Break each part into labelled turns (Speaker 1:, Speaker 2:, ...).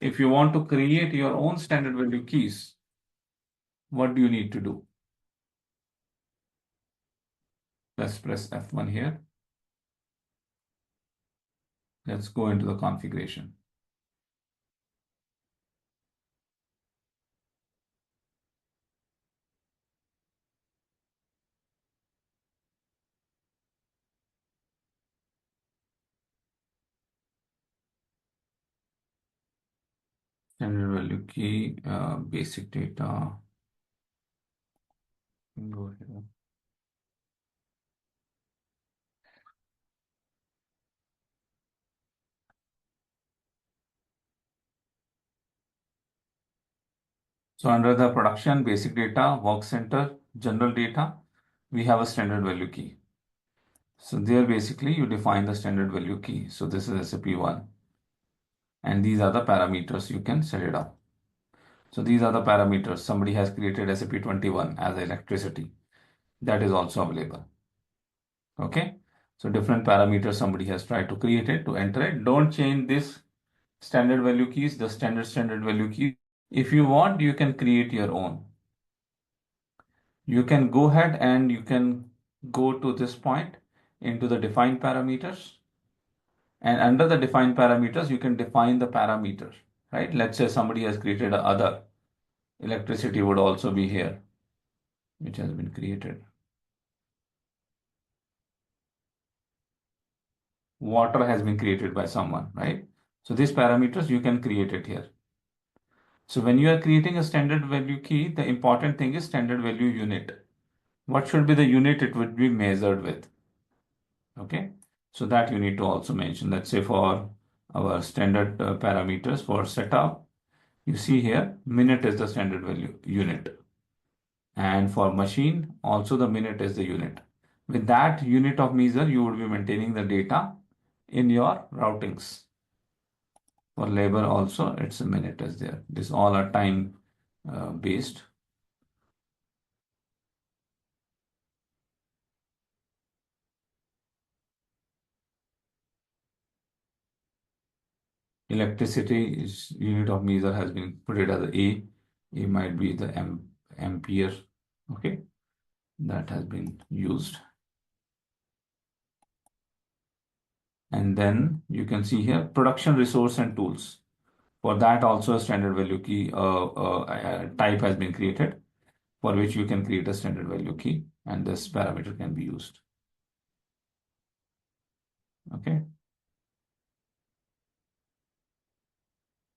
Speaker 1: if you want to create your own standard value keys, what do you need to do? Let's press F1 here. Let's go into the configuration. Standard value key, basic data. Go here. So under the production, basic data, work center, general data, we have a standard value key. So there basically you define the standard value key. So this is SAP1. And these are the parameters you can set it up. So these are the parameters. Somebody has created SAP21 as electricity. That is also available. Okay. So different parameters somebody has tried to create it to enter it. Don't change this standard value keys, the standard value key. If you want, you can create your own. You can go ahead and you can go to this point into the define parameters. And under the define parameters, you can define the parameter, right? Let's say somebody has created other. Electricity would also be here, which has been created. Water has been created by someone, right? So these parameters, you can create it here. So when you are creating a standard value key, the important thing is standard value unit. What should be the unit it would be measured with? Okay. So that you need to also mention. Let's say for our standard parameters for setup, you see here, minute is the standard value unit. And for machine, also the minute is the unit. With that unit of measure, you would be maintaining the data in your routings. For labor also, it's a minute is there. This all are time based. Electricity is unit of measure has been put it as A. A might be the ampere. Okay, that has been used. And then you can see here production resource and tools. For that also a standard value key type has been created, for which you can create a standard value key, and this parameter can be used. Okay.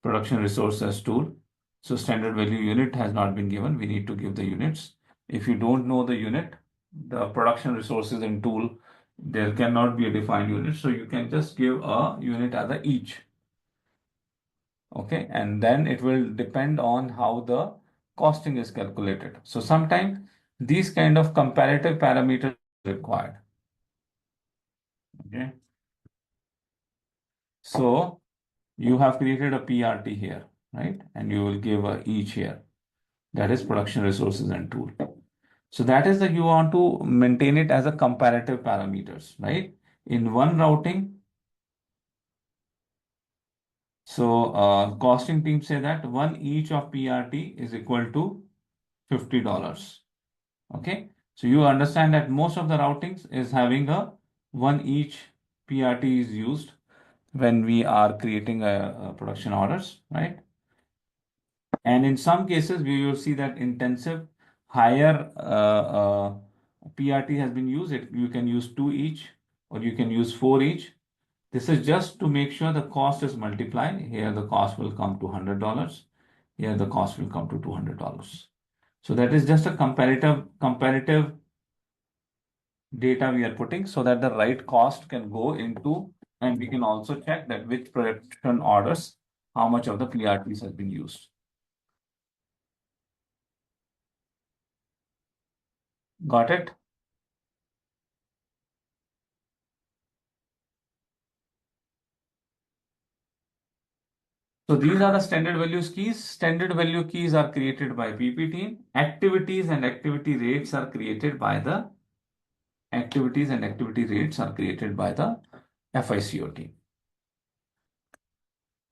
Speaker 1: Production resource as tool. So standard value unit has not been given. We need to give the units. If you don't know the unit, the production resources in tool, there cannot be a defined unit. So you can just give a unit as a each. Okay. And then it will depend on how the costing is calculated. So sometimes these kind of comparative parameters are required. Okay. So you have created a PRT here, right? And you will give a each here. That is production resources and tool. So that is that you want to maintain it as a comparative parameters, right? In one routing, so costing team say that one each of PRT is equal to $50. Okay, so you understand that most of the routings is having a one each PRT is used when we are creating a production orders, right? And in some cases, we will see that intensive higher PRT has been used. You can use two each or you can use four each. This is just to make sure the cost is multiplied. Here the cost will come to $100. Here the cost will come to $200. So that is just a comparative data we are putting so that the right cost can go into, and we can also check that which production orders, how much of the PRTs has been used. Got it? So these are the standard values keys. Standard value keys are created by PP team. Activities and activity rates are created by the FICO team.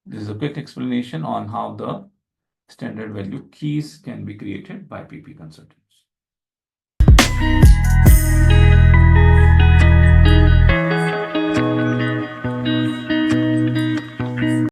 Speaker 1: This is a quick explanation on how the standard value keys can be created by PP Consultant.